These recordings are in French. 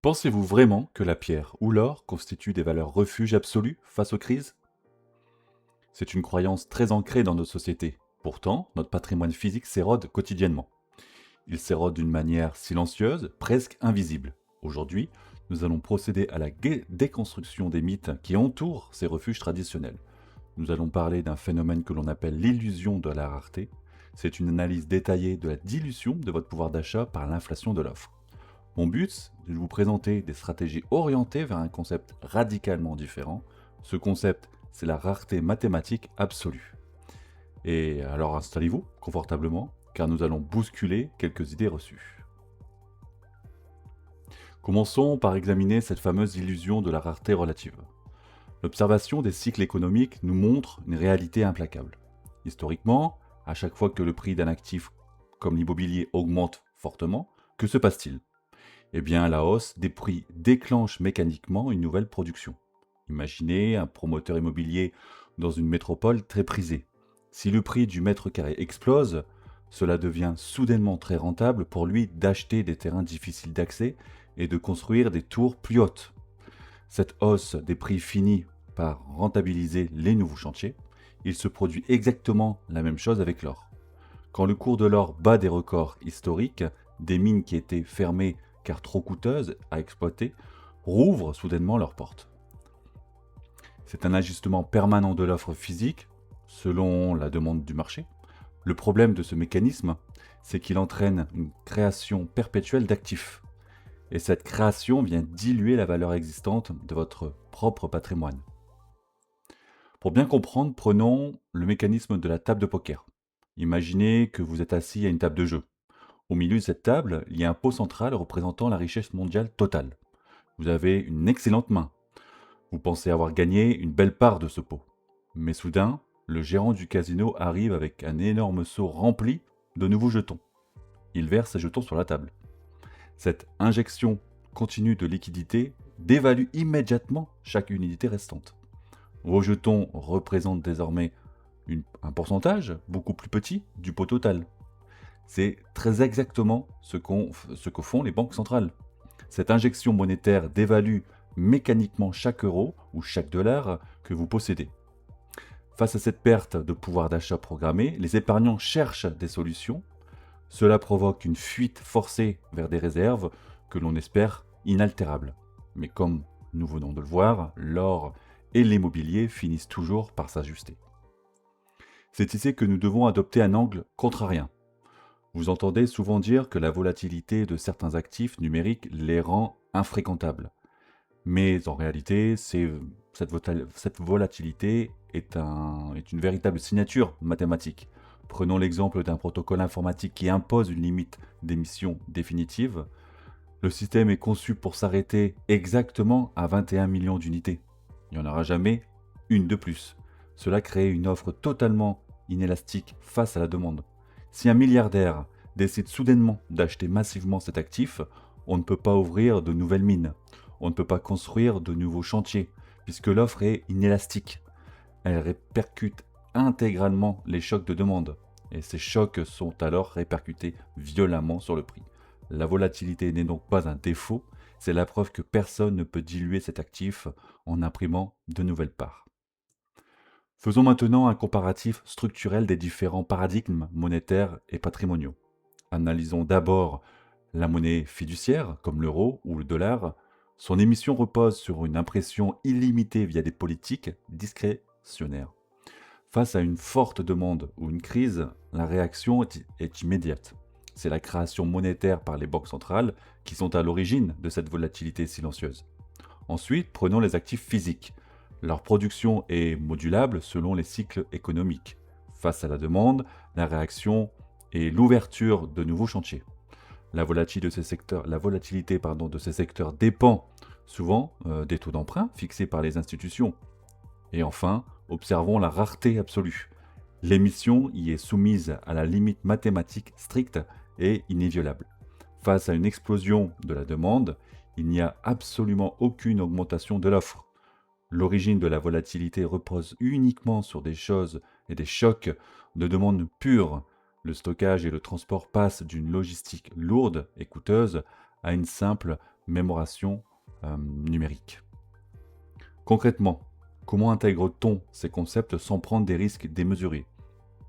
Pensez-vous vraiment que la pierre ou l'or constituent des valeurs refuges absolues face aux crises? C'est une croyance très ancrée dans nos sociétés. Pourtant, notre patrimoine physique s'érode quotidiennement. Il s'érode d'une manière silencieuse, presque invisible. Aujourd'hui, nous allons procéder à la déconstruction des mythes qui entourent ces refuges traditionnels. Nous allons parler d'un phénomène que l'on appelle l'illusion de la rareté. C'est une analyse détaillée de la dilution de votre pouvoir d'achat par l'inflation de l'offre. Mon but est de vous présenter des stratégies orientées vers un concept radicalement différent. Ce concept, c'est la rareté mathématique absolue. Et alors installez-vous confortablement, car nous allons bousculer quelques idées reçues. Commençons par examiner cette fameuse illusion de la rareté relative. L'observation des cycles économiques nous montre une réalité implacable. Historiquement, à chaque fois que le prix d'un actif comme l'immobilier augmente fortement, que se passe-t-il? Eh bien, la hausse des prix déclenche mécaniquement une nouvelle production. Imaginez un promoteur immobilier dans une métropole très prisée. Si le prix du mètre carré explose, cela devient soudainement très rentable pour lui d'acheter des terrains difficiles d'accès et de construire des tours plus hautes. Cette hausse des prix finit par rentabiliser les nouveaux chantiers. Il se produit exactement la même chose avec l'or. Quand le cours de l'or bat des records historiques, des mines qui étaient fermées car trop coûteuses à exploiter rouvrent soudainement leurs portes. C'est un ajustement permanent de l'offre physique selon la demande du marché. Le problème de ce mécanisme, c'est qu'il entraîne une création perpétuelle d'actifs. Et cette création vient diluer la valeur existante de votre propre patrimoine. Pour bien comprendre, prenons le mécanisme de la table de poker. Imaginez que vous êtes assis à une table de jeu. Au milieu de cette table, il y a un pot central représentant la richesse mondiale totale. Vous avez une excellente main. Vous pensez avoir gagné une belle part de ce pot. Mais soudain, le gérant du casino arrive avec un énorme seau rempli de nouveaux jetons. Il verse ces jetons sur la table. Cette injection continue de liquidité dévalue immédiatement chaque unité restante. Vos jetons représentent désormais un pourcentage beaucoup plus petit du pot total. C'est très exactement ce que font les banques centrales. Cette injection monétaire dévalue mécaniquement chaque euro ou chaque dollar que vous possédez. Face à cette perte de pouvoir d'achat programmé, les épargnants cherchent des solutions. Cela provoque une fuite forcée vers des réserves que l'on espère inaltérables. Mais comme nous venons de le voir, l'or et l'immobilier finissent toujours par s'ajuster. C'est ici que nous devons adopter un angle contrarien. Vous entendez souvent dire que la volatilité de certains actifs numériques les rend infréquentables. Mais en réalité, cette volatilité est une véritable signature mathématique. Prenons l'exemple d'un protocole informatique qui impose une limite d'émission définitive. Le système est conçu pour s'arrêter exactement à 21 millions d'unités. Il n'y en aura jamais une de plus. Cela crée une offre totalement inélastique face à la demande. Si un milliardaire décide soudainement d'acheter massivement cet actif, on ne peut pas ouvrir de nouvelles mines. On ne peut pas construire de nouveaux chantiers, puisque l'offre est inélastique. Elle répercute intégralement les chocs de demande, et ces chocs sont alors répercutés violemment sur le prix. La volatilité n'est donc pas un défaut, c'est la preuve que personne ne peut diluer cet actif en imprimant de nouvelles parts. Faisons maintenant un comparatif structurel des différents paradigmes monétaires et patrimoniaux. Analysons d'abord la monnaie fiduciaire, comme l'euro ou le dollar. Son émission repose sur une impression illimitée via des politiques discrétionnaires. Face à une forte demande ou une crise, la réaction est immédiate. C'est la création monétaire par les banques centrales qui sont à l'origine de cette volatilité silencieuse. Ensuite, prenons les actifs physiques. Leur production est modulable selon les cycles économiques. Face à la demande, la réaction est l'ouverture de nouveaux chantiers. La volatilité de ces secteurs dépend souvent des taux d'emprunt fixés par les institutions. Et enfin, observons la rareté absolue. L'émission y est soumise à la limite mathématique stricte et inéviolable. Face à une explosion de la demande, il n'y a absolument aucune augmentation de l'offre. L'origine de la volatilité repose uniquement sur des choses et des chocs de demande pure. Le stockage et le transport passent d'une logistique lourde et coûteuse à une simple mémoration numérique. Concrètement, comment intègre-t-on ces concepts sans prendre des risques démesurés?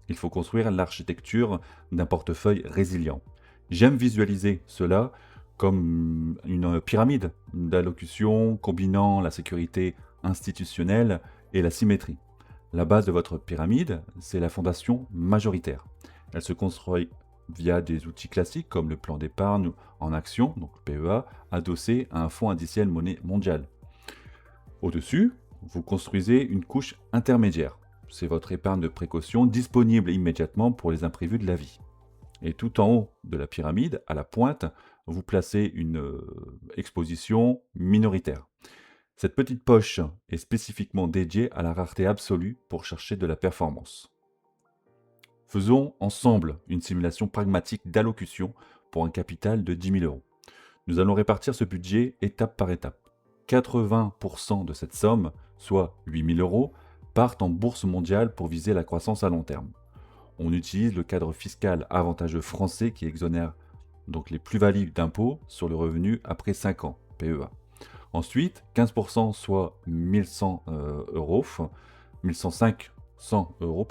Il faut construire l'architecture d'un portefeuille résilient. J'aime visualiser cela comme une pyramide d'allocution combinant la sécurité institutionnelle et la symétrie. La base de votre pyramide, c'est la fondation majoritaire. Elle se construit via des outils classiques comme le plan d'épargne en action, donc PEA, adossé à un fonds indiciel monnaie mondiale. Au-dessus, vous construisez une couche intermédiaire. C'est votre épargne de précaution disponible immédiatement pour les imprévus de la vie. Et tout en haut de la pyramide, à la pointe, vous placez une exposition minoritaire. Cette petite poche est spécifiquement dédiée à la rareté absolue pour chercher de la performance. Faisons ensemble une simulation pragmatique d'allocution pour un capital de 10 000 euros. Nous allons répartir ce budget étape par étape. 80% de cette somme, soit 8 000 euros, partent en bourse mondiale pour viser la croissance à long terme. On utilise le cadre fiscal avantageux français qui exonère donc les plus-values d'impôts sur le revenu après 5 ans, PEA. Ensuite, 15%, soit 1100 euros, 1105 euros,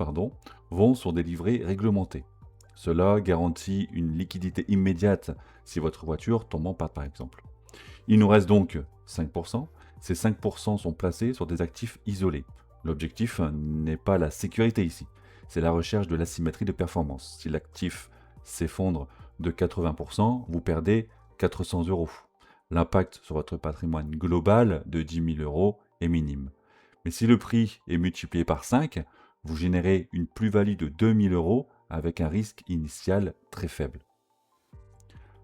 vont sur des livrets réglementés. Cela garantit une liquidité immédiate si votre voiture tombe en panne par exemple. Il nous reste donc 5%. Ces 5% sont placés sur des actifs isolés. L'objectif n'est pas la sécurité ici, c'est la recherche de l'asymétrie de performance. Si l'actif s'effondre de 80%, vous perdez 400 euros. L'impact sur votre patrimoine global de 10 000 euros est minime. Mais si le prix est multiplié par 5, vous générez une plus-value de 2 000 euros avec un risque initial très faible.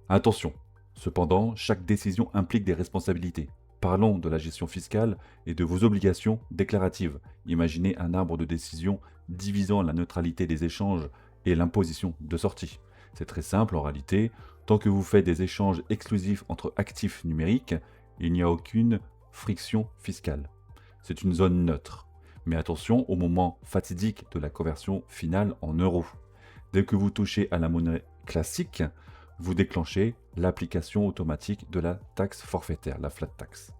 Attention, cependant, chaque décision implique des responsabilités. Parlons de la gestion fiscale et de vos obligations déclaratives. Imaginez un arbre de décision divisant la neutralité des échanges et l'imposition de sortie. C'est très simple en réalité. Tant que vous faites des échanges exclusifs entre actifs numériques, il n'y a aucune friction fiscale. C'est une zone neutre. Mais attention au moment fatidique de la conversion finale en euros. Dès que vous touchez à la monnaie classique, vous déclenchez l'application automatique de la taxe forfaitaire, la flat tax.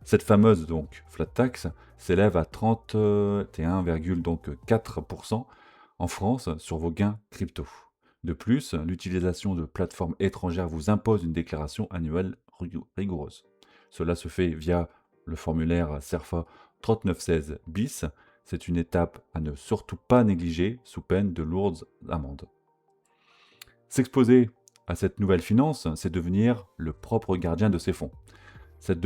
Cette fameuse flat tax s'élève à 31,4% en France sur vos gains crypto. De plus, l'utilisation de plateformes étrangères vous impose une déclaration annuelle rigoureuse. Cela se fait via le formulaire CERFA 3916 bis. C'est une étape à ne surtout pas négliger sous peine de lourdes amendes. S'exposer à cette nouvelle finance, c'est devenir le propre gardien de ses fonds. Cela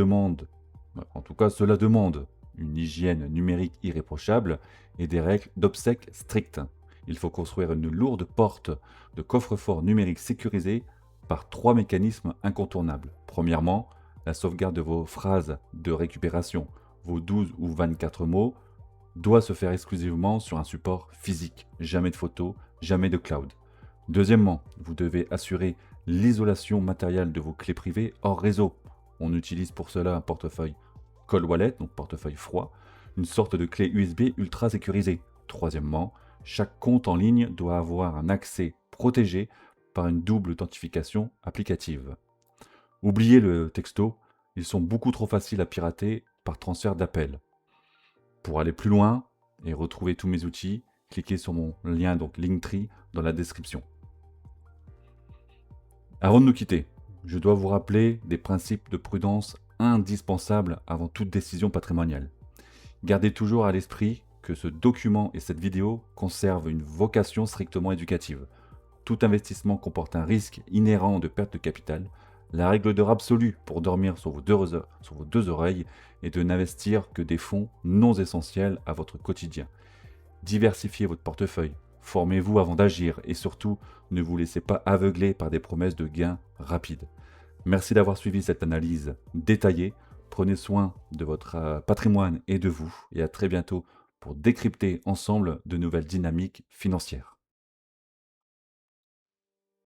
demande une hygiène numérique irréprochable et des règles d'obsèques strictes. Il faut construire une lourde porte de coffre-fort numérique sécurisé par 3 mécanismes incontournables. Premièrement, la sauvegarde de vos phrases de récupération, vos 12 ou 24 mots, doit se faire exclusivement sur un support physique, jamais de photos, jamais de cloud. Deuxièmement, vous devez assurer l'isolation matérielle de vos clés privées hors réseau. On utilise pour cela un portefeuille cold wallet, donc portefeuille froid, une sorte de clé USB ultra sécurisée. Troisièmement, chaque compte en ligne doit avoir un accès protégé par une double authentification applicative. Oubliez le texto, ils sont beaucoup trop faciles à pirater par transfert d'appels. Pour aller plus loin et retrouver tous mes outils, cliquez sur mon lien Linktree dans la description. Avant de nous quitter, je dois vous rappeler des principes de prudence indispensables avant toute décision patrimoniale. Gardez toujours à l'esprit que ce document et cette vidéo conservent une vocation strictement éducative. Tout investissement comporte un risque inhérent de perte de capital. La règle d'or absolue pour dormir sur vos deux oreilles est de n'investir que des fonds non essentiels à votre quotidien. Diversifiez votre portefeuille, formez-vous avant d'agir et surtout, ne vous laissez pas aveugler par des promesses de gains rapides. Merci d'avoir suivi cette analyse détaillée. Prenez soin de votre patrimoine et de vous et à très bientôt pour décrypter ensemble de nouvelles dynamiques financières.